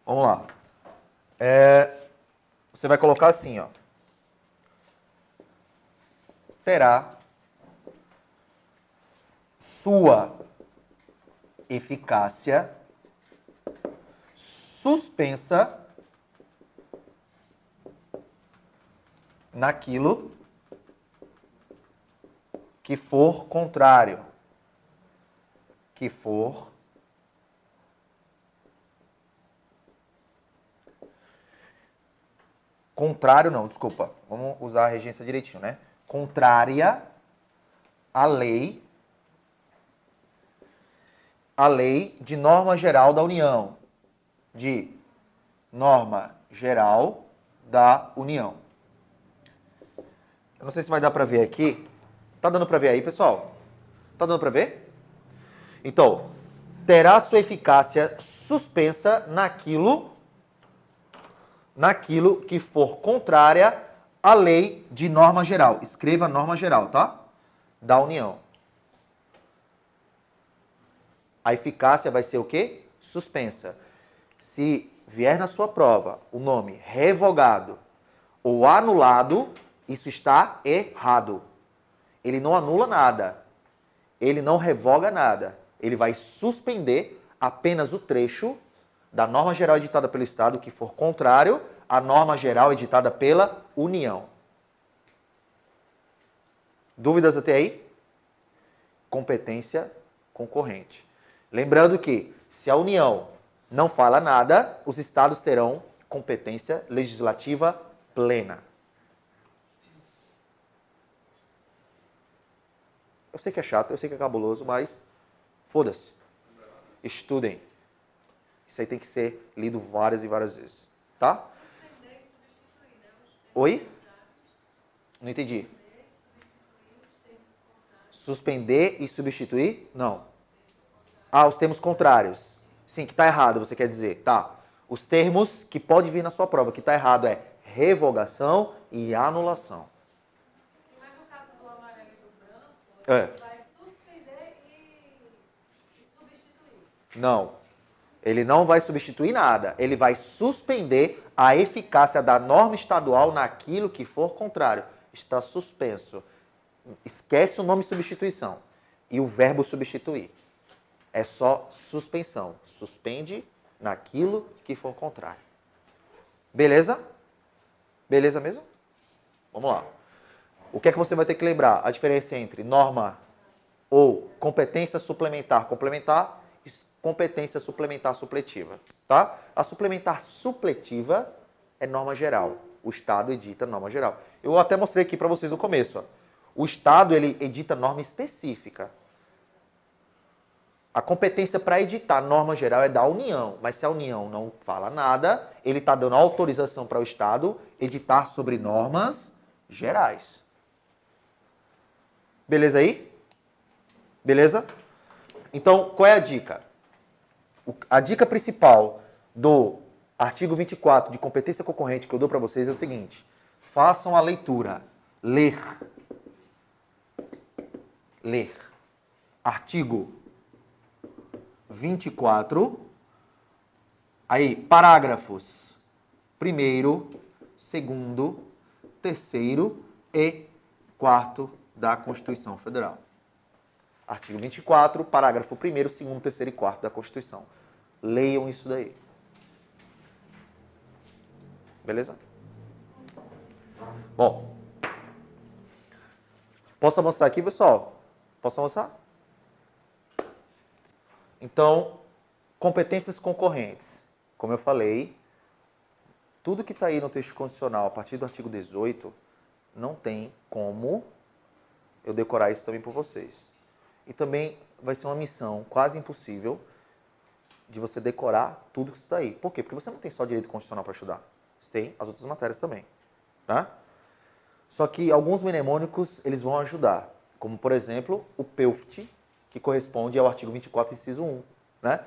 Vamos lá. Você vai colocar assim, ó. Terá sua eficácia suspensa naquilo que for contrário. Que for contrário, não, desculpa. Vamos usar a regência direitinho, né? Contrária à lei de norma geral da União. De norma geral da União. Eu não sei se vai dar para ver aqui. Tá dando para ver aí, pessoal? Tá dando para ver? Então, terá sua eficácia suspensa naquilo que for contrária à lei de norma geral. Escreva norma geral, tá? Da União. A eficácia vai ser o quê? Suspensa. Se vier na sua prova o nome revogado ou anulado, isso está errado. Ele não anula nada. Ele não revoga nada. Ele vai suspender apenas o trecho da norma geral editada pelo Estado que for contrário à norma geral editada pela União. Dúvidas até aí? Competência concorrente. Lembrando que, se a União não fala nada, os Estados terão competência legislativa plena. Eu sei que é chato, eu sei que é cabuloso, mas foda-se. Estudem. Isso aí tem que ser lido várias e várias vezes. Tá? Oi? Não entendi. Suspender e substituir? Não. Ah, os termos contrários. Sim, que está errado, você quer dizer. Tá. Os termos que pode vir na sua prova, que está errado é revogação e anulação. Mas no caso do amarelo e do branco, vai suspender e substituir. Não. Ele não vai substituir nada. Ele vai suspender a eficácia da norma estadual naquilo que for contrário. Está suspenso. Esquece o nome substituição e o verbo substituir. É só suspensão. Suspende naquilo que for contrário. Beleza? Beleza mesmo? Vamos lá. O que é que você vai ter que lembrar? A diferença entre norma ou competência suplementar complementar e competência suplementar supletiva. Tá? A suplementar supletiva é norma geral. O Estado edita norma geral. Eu até mostrei aqui para vocês no começo. Ó. O Estado ele edita norma específica. A competência para editar norma geral é da União, mas se a União não fala nada, ele está dando autorização para o Estado editar sobre normas gerais. Beleza aí? Beleza? Então, qual é a dica? A dica principal do artigo 24 de competência concorrente que eu dou para vocês é o seguinte. Façam a leitura. Ler. Ler. Artigo 24. Aí, parágrafos 1º, 2º, 3º e 4º da Constituição Federal. Artigo 24, parágrafo 1º, 2º, 3º e 4º da Constituição. Leiam isso daí. Beleza? Bom. Posso avançar aqui, pessoal? Posso avançar? Então, competências concorrentes. Como eu falei, tudo que está aí no texto constitucional, a partir do artigo 18, não tem como eu decorar isso também por vocês. E também vai ser uma missão quase impossível de você decorar tudo que está aí. Por quê? Porque você não tem só direito constitucional para estudar. Você tem as outras matérias também. Tá? Só que alguns mnemônicos eles vão ajudar. Como, por exemplo, o PEUFT, que corresponde ao artigo 24, inciso 1. Né?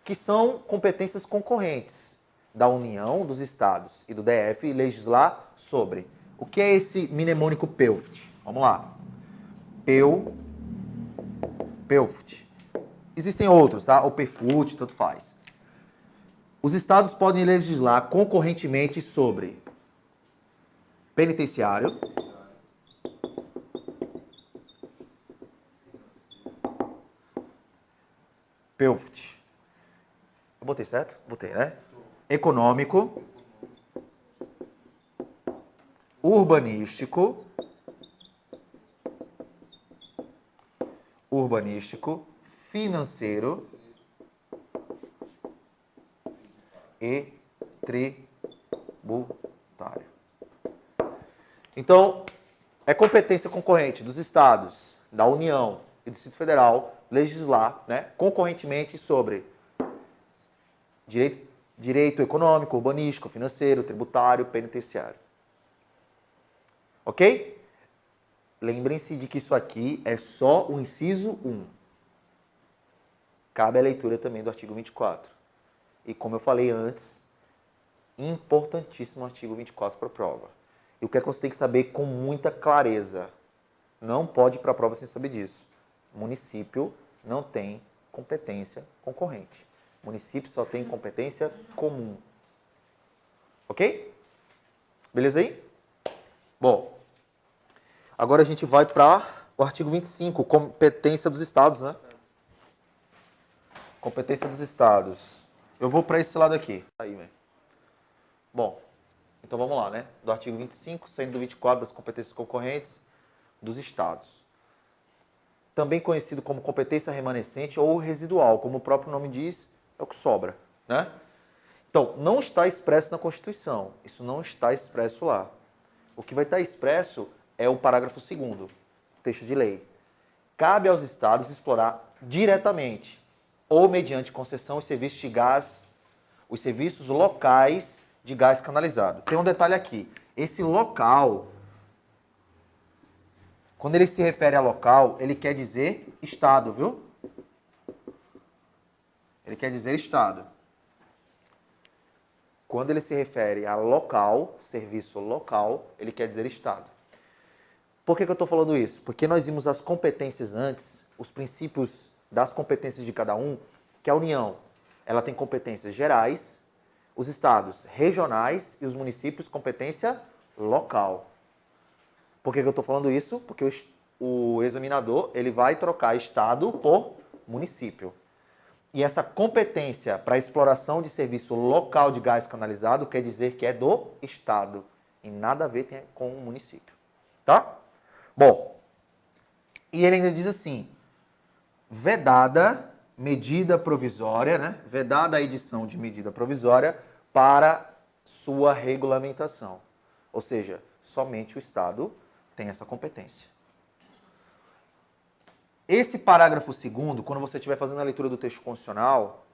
Que são competências concorrentes da União, dos Estados e do DF legislar sobre. O que é esse mnemônico PEUFT? Vamos lá. PEUFT. Existem outros, tá? O PEFUT, tanto faz. Os estados podem legislar concorrentemente sobre penitenciário, PEUFT. Eu botei certo? Botei, né? Econômico, urbanístico, financeiro e tributário. Então, é competência concorrente dos estados, da União e do Distrito Federal legislar, né, concorrentemente sobre direito econômico, urbanístico, financeiro, tributário, penitenciário. Ok? Lembrem-se de que isso aqui é só o inciso 1. Cabe a leitura também do artigo 24. E como eu falei antes, importantíssimo o artigo 24 para a prova. E o que é que você tem que saber com muita clareza? Não pode ir para a prova sem saber disso. O município não tem competência concorrente. O município só tem competência comum. Ok? Beleza aí? Bom, agora a gente vai para o artigo 25, competência dos estados, né? Competência dos estados. Eu vou para esse lado aqui. Aí, velho. Bom, então vamos lá, né? Do artigo 25, saindo do 24 das competências concorrentes dos estados. Também conhecido como competência remanescente ou residual, como o próprio nome diz, é o que sobra, né? Então, não está expresso na Constituição. Isso não está expresso lá. O que vai estar expresso é o parágrafo 2º, texto de lei. Cabe aos estados explorar diretamente ou mediante concessão os serviços de gás, os serviços locais de gás canalizado. Tem um detalhe aqui. Esse local, quando ele se refere a local, ele quer dizer estado, viu? Ele quer dizer estado. Quando ele se refere a local, serviço local, ele quer dizer estado. Por que eu estou falando isso? Porque nós vimos as competências antes, os princípios das competências de cada um, que a União, ela tem competências gerais, os estados regionais e os municípios competência local. Por que eu estou falando isso? Porque o examinador ele vai trocar estado por município. E essa competência para exploração de serviço local de gás canalizado quer dizer que é do estado e nada a ver com o município. Tá? Bom, e ele ainda diz assim, vedada medida provisória, né? Vedada a edição de medida provisória para sua regulamentação. Ou seja, somente o Estado tem essa competência. Esse parágrafo 2º, quando você estiver fazendo a leitura do texto constitucional,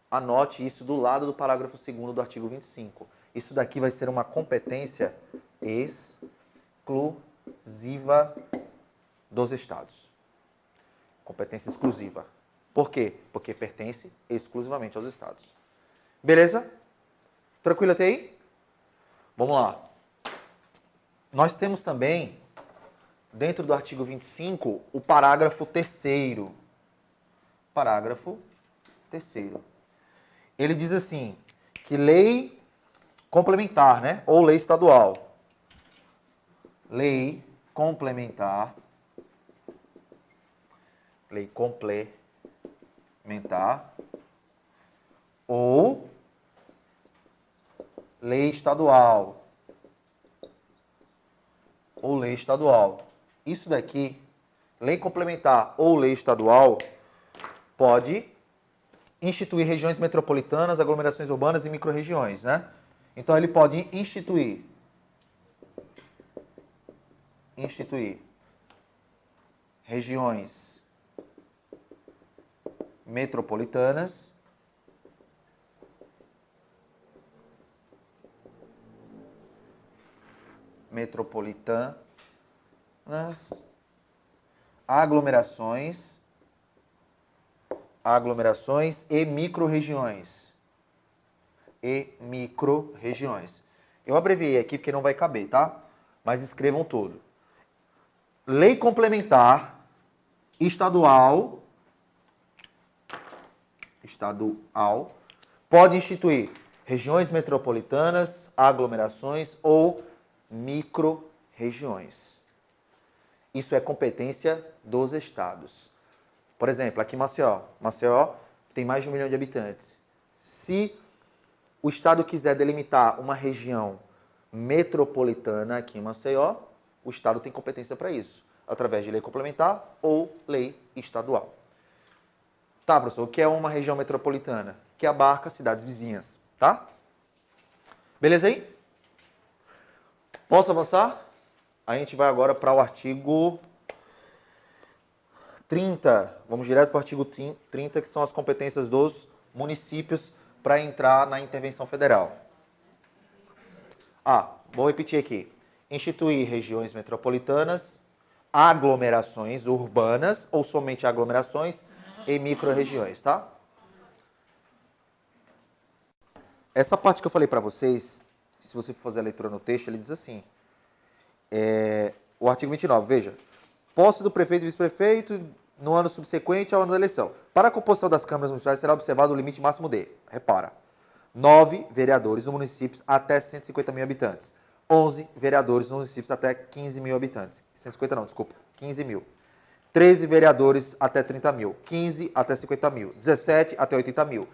anote isso do lado do parágrafo 2º do artigo 25. Isso daqui vai ser uma competência exclusiva dos Estados. Competência exclusiva. Por quê? Porque pertence exclusivamente aos Estados. Beleza? Tranquilo até aí? Vamos lá. Nós temos também, dentro do artigo 25, o parágrafo 3º. Parágrafo 3º. Ele diz assim, que lei complementar, né? Ou lei estadual. Lei complementar. Lei complementar. Ou lei estadual. Ou lei estadual. Isso daqui, lei complementar ou lei estadual, pode instituir regiões metropolitanas, aglomerações urbanas e microrregiões, né? Então ele pode instituir regiões metropolitanas aglomerações e microrregiões. Eu abreviei aqui porque não vai caber, tá? Mas escrevam tudo. Lei complementar estadual Pode instituir regiões metropolitanas, aglomerações ou micro-regiões. Isso é competência dos estados. Por exemplo, aqui em Maceió. Maceió tem mais de 1 milhão de habitantes. Se o estado quiser delimitar uma região metropolitana aqui em Maceió, o estado tem competência para isso, através de lei complementar ou lei estadual. Tá, professor, o que é uma região metropolitana? Que abarca cidades vizinhas, tá? Beleza aí? Posso avançar? A gente vai agora para o artigo 30. Vamos direto para o artigo 30, que são as competências dos municípios para entrar na intervenção federal. Vou repetir aqui. Instituir regiões metropolitanas, aglomerações urbanas ou somente aglomerações e micro-regiões, tá? Essa parte que eu falei para vocês, se você for fazer a leitura no texto, ele diz assim, o artigo 29, veja, posse do prefeito e vice-prefeito no ano subsequente ao ano da eleição. Para a composição das câmaras municipais será observado o limite máximo de, repara, 9 vereadores no municípios até 150 mil habitantes, 11 vereadores nos municípios até 15 mil habitantes, 150 não, desculpa, 15 mil. 13 vereadores até 30 mil, 15 até 50 mil, 17 até 80 mil.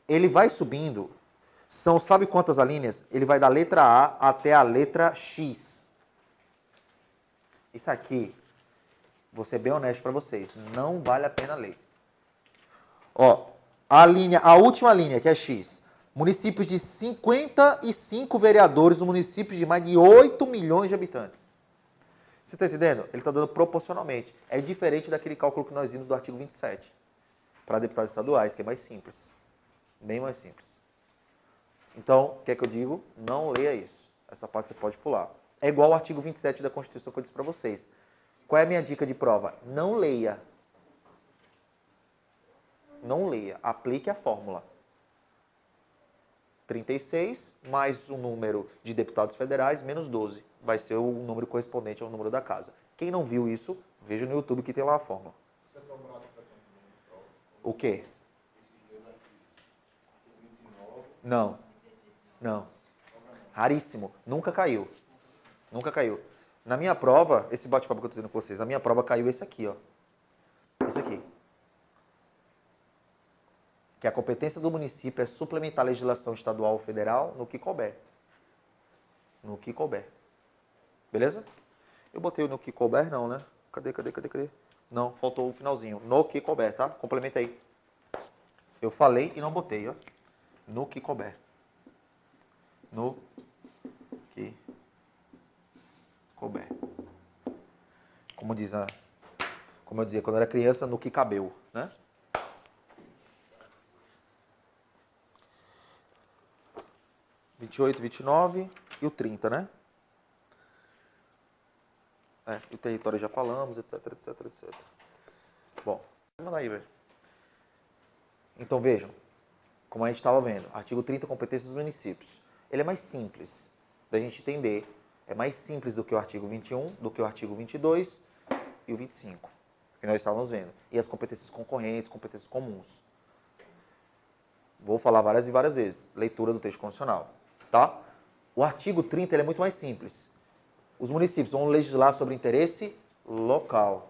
Ele vai subindo, sabe quantas alíneas? Ele vai da letra A até a letra X. Isso aqui, vou ser bem honesto para vocês, não vale a pena ler. A última linha, que é X. Municípios de 55 vereadores no município de mais de 8 milhões de habitantes. Você está entendendo? Ele está dando proporcionalmente. É diferente daquele cálculo que nós vimos do artigo 27. Para deputados estaduais, que é mais simples. Bem mais simples. Então, o que é que eu digo? Não leia isso. Essa parte você pode pular. É igual ao artigo 27 da Constituição que eu disse para vocês. Qual é a minha dica de prova? Não leia. Não leia. Aplique a fórmula. 36 mais o número de deputados federais menos 12. Vai ser o número correspondente ao número da casa. Quem não viu isso, veja no YouTube que tem lá a fórmula. O quê? Não. Não. Raríssimo. Nunca caiu. Nunca caiu. Na minha prova, esse bate-papo que eu estou tendo com vocês, na minha prova caiu esse aqui, ó. Esse aqui. Que a competência do município é suplementar a legislação estadual ou federal no que couber. No que couber. Beleza? Eu botei o no que couber, não, né? Cadê? Não, faltou o finalzinho. No que couber, tá? Complementa aí. Eu falei e não botei, ó. No que couber. No que couber. Como eu dizia quando eu era criança, no que cabeu, né? (28, 29 e o 30, né? O território já falamos, etc. Bom, manda aí, velho. Então, vejam, como a gente estava vendo, artigo 30, competências dos municípios. Ele é mais simples da gente entender. É mais simples do que o artigo 21, do que o artigo 22 e o 25, que nós estávamos vendo. E as competências concorrentes, competências comuns. Vou falar várias e várias vezes. Leitura do texto constitucional. Tá? O artigo 30 ele é muito mais simples. Os municípios vão legislar sobre interesse local.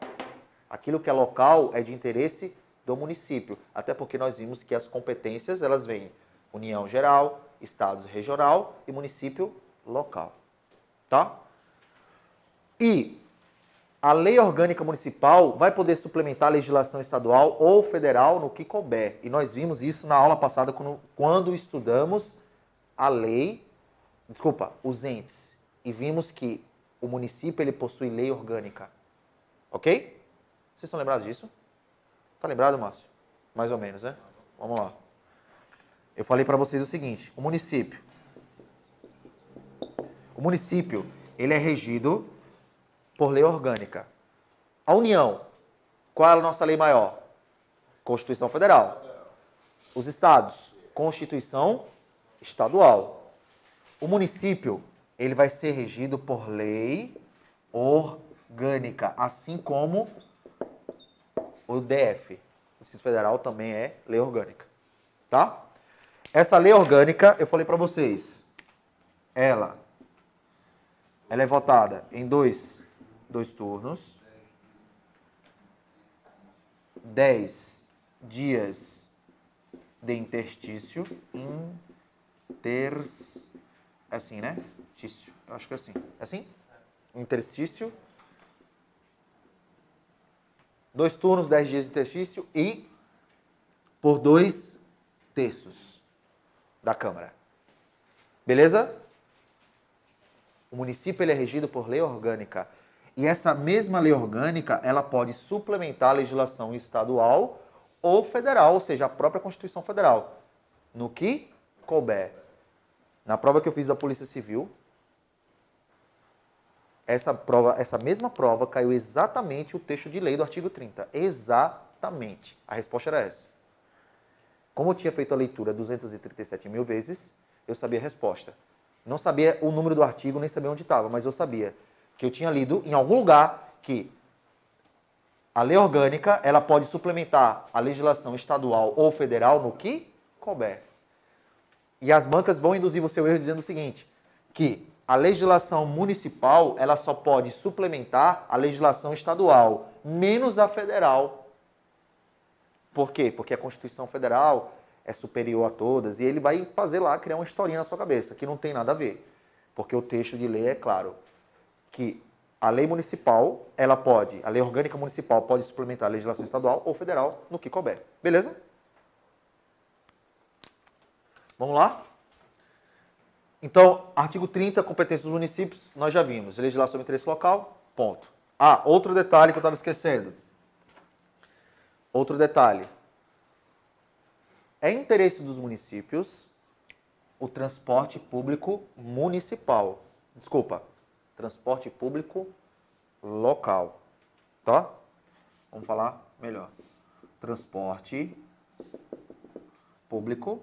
Aquilo que é local é de interesse do município. Até porque nós vimos que as competências elas vêm União Geral, Estado Regional e município local. Tá? E a lei orgânica municipal vai poder suplementar a legislação estadual ou federal no que couber. E nós vimos isso na aula passada quando estudamos a lei, os entes, e vimos que o município ele possui lei orgânica. Ok? Vocês estão lembrados disso? Tá lembrado, Márcio? Mais ou menos, né? Vamos lá. Eu falei para vocês o seguinte, o município, ele é regido por lei orgânica. A União, qual é a nossa lei maior? Constituição Federal. Os estados, Constituição Estadual. O município, ele vai ser regido por lei orgânica, assim como o DF. O Distrito Federal também é lei orgânica. Tá? Essa lei orgânica, eu falei para vocês, ela é votada em dois turnos, 10 dias de interstício, é assim, né? Tício, eu acho que é assim. É assim? Interstício. 2 turnos, 10 dias de interstício e por 2/3 da Câmara. Beleza? O município ele é regido por lei orgânica. E essa mesma lei orgânica, ela pode suplementar a legislação estadual ou federal, ou seja, a própria Constituição Federal, no que couber. Na prova que eu fiz da Polícia Civil, essa mesma prova caiu exatamente o texto de lei do artigo 30. Exatamente. A resposta era essa. Como eu tinha feito a leitura 237.000 vezes, eu sabia a resposta. Não sabia o número do artigo, nem sabia onde estava, mas eu sabia que eu tinha lido em algum lugar que a lei orgânica ela pode suplementar a legislação estadual ou federal no que couber. E as bancas vão induzir você ao erro dizendo o seguinte, que a legislação municipal ela só pode suplementar a legislação estadual, menos a federal. Por quê? Porque a Constituição Federal é superior a todas e ele vai fazer lá, criar uma historinha na sua cabeça, que não tem nada a ver. Porque o texto de lei é claro que a lei municipal, a lei orgânica municipal pode suplementar a legislação estadual ou federal no que couber. Beleza? Vamos lá? Então, artigo 30, competência dos municípios, nós já vimos. Legislação sobre interesse local, ponto. Ah, outro detalhe que eu estava esquecendo. Outro detalhe. É interesse dos municípios o transporte público municipal. Desculpa, transporte público local. Tá? Vamos falar melhor. Transporte público.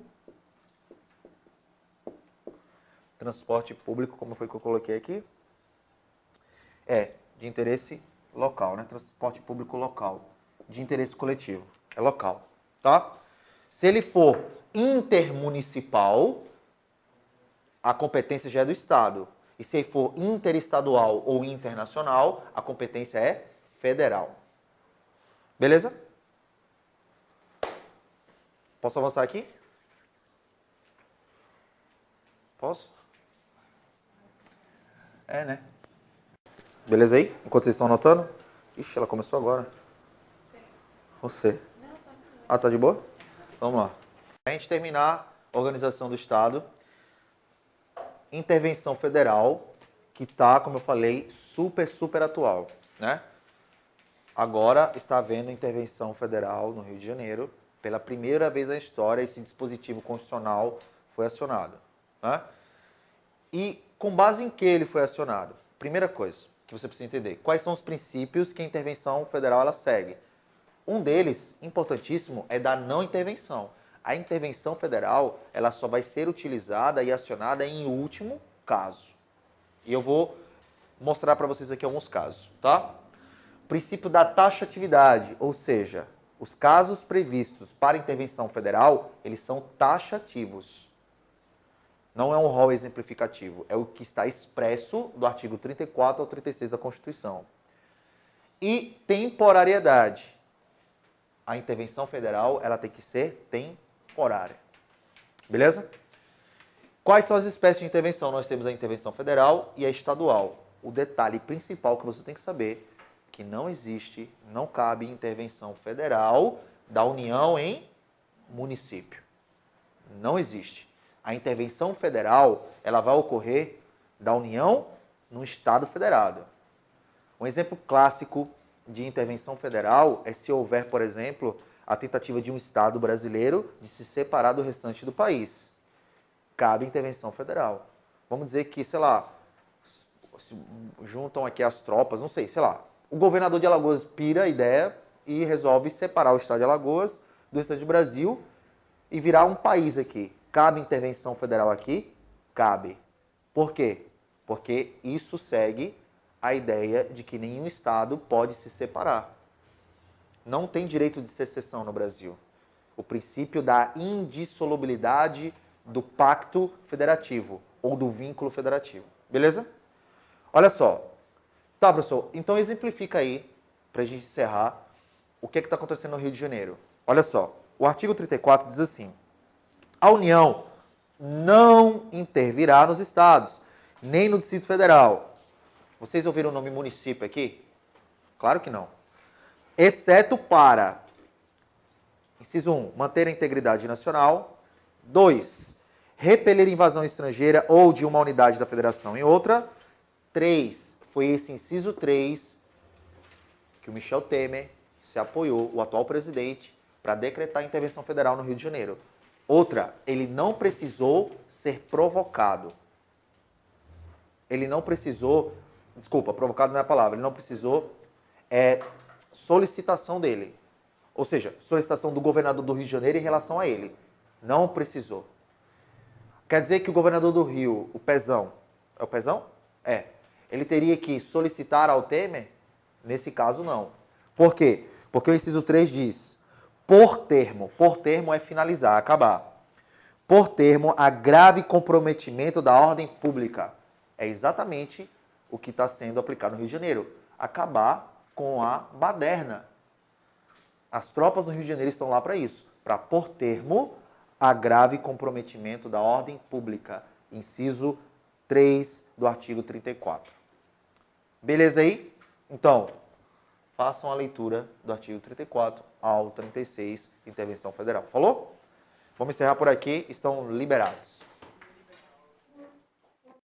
Transporte público, como foi que eu coloquei aqui? É de interesse local, né? Transporte público local. De interesse coletivo. É local. Tá? Se ele for intermunicipal, a competência já é do Estado. E se ele for interestadual ou internacional, a competência é federal. Beleza? Posso avançar aqui? Posso? É, né? Beleza aí? Enquanto vocês estão anotando? Ixi, ela começou agora. Você. Ah, tá de boa? Vamos lá. Para a gente terminar a organização do Estado, intervenção federal, que está, como eu falei, super atual, né? Agora está havendo intervenção federal no Rio de Janeiro. Pela primeira vez na história, esse dispositivo constitucional foi acionado, né? E com base em que ele foi acionado? Primeira coisa que você precisa entender, quais são os princípios que a intervenção federal ela segue? Um deles, importantíssimo, é da não intervenção. A intervenção federal ela só vai ser utilizada e acionada em último caso. E eu vou mostrar para vocês aqui alguns casos, tá? O princípio da taxatividade, ou seja, os casos previstos para intervenção federal, eles são taxativos. Não é um rol exemplificativo, é o que está expresso do artigo 34 ao 36 da Constituição. E temporariedade. A intervenção federal ela tem que ser temporária. Beleza? Quais são as espécies de intervenção? Nós temos a intervenção federal e a estadual. O detalhe principal que você tem que saber é que não existe, não cabe intervenção federal da União em município. Não existe. A intervenção federal ela vai ocorrer da União no Estado federado. Um exemplo clássico de intervenção federal é se houver, por exemplo, a tentativa de um Estado brasileiro de se separar do restante do país. Cabe intervenção federal. Vamos dizer que, sei lá, se juntam aqui as tropas, não sei, sei lá. O governador de Alagoas pira a ideia e resolve separar o Estado de Alagoas do restante do Brasil e virar um país aqui. Cabe intervenção federal aqui? Cabe. Por quê? Porque isso segue a ideia de que nenhum Estado pode se separar. Não tem direito de secessão no Brasil. O princípio da indissolubilidade do pacto federativo ou do vínculo federativo. Beleza? Olha só. Tá, professor, então exemplifica aí, para a gente encerrar, o que está acontecendo no Rio de Janeiro. Olha só, o artigo 34 diz assim: a União não intervirá nos estados, nem no Distrito Federal. Vocês ouviram o nome município aqui? Claro que não. Exceto para, inciso 1, manter a integridade nacional. 2, repelir invasão estrangeira ou de uma unidade da federação em outra. 3, foi esse inciso 3 que o Michel Temer se apoiou, o atual presidente, para decretar a intervenção federal no Rio de Janeiro. Outra, ele não precisou ser provocado. Ele não precisou, desculpa, provocado não é a palavra, ele não precisou solicitação dele. Ou seja, solicitação do governador do Rio de Janeiro em relação a ele. Não precisou. Quer dizer que o governador do Rio, o Pezão, é o Pezão? É. Ele teria que solicitar ao Temer? Nesse caso, não. Por quê? Porque o inciso 3 diz, por termo é finalizar, acabar. Por termo, a grave comprometimento da ordem pública. É exatamente o que está sendo aplicado no Rio de Janeiro. Acabar com a baderna. As tropas no Rio de Janeiro estão lá para isso, para pôr termo a grave comprometimento da ordem pública. Inciso 3 do artigo 34. Beleza aí? Então, façam a leitura do artigo 34 ao 36, intervenção federal. Falou? Vamos encerrar por aqui, estão liberados.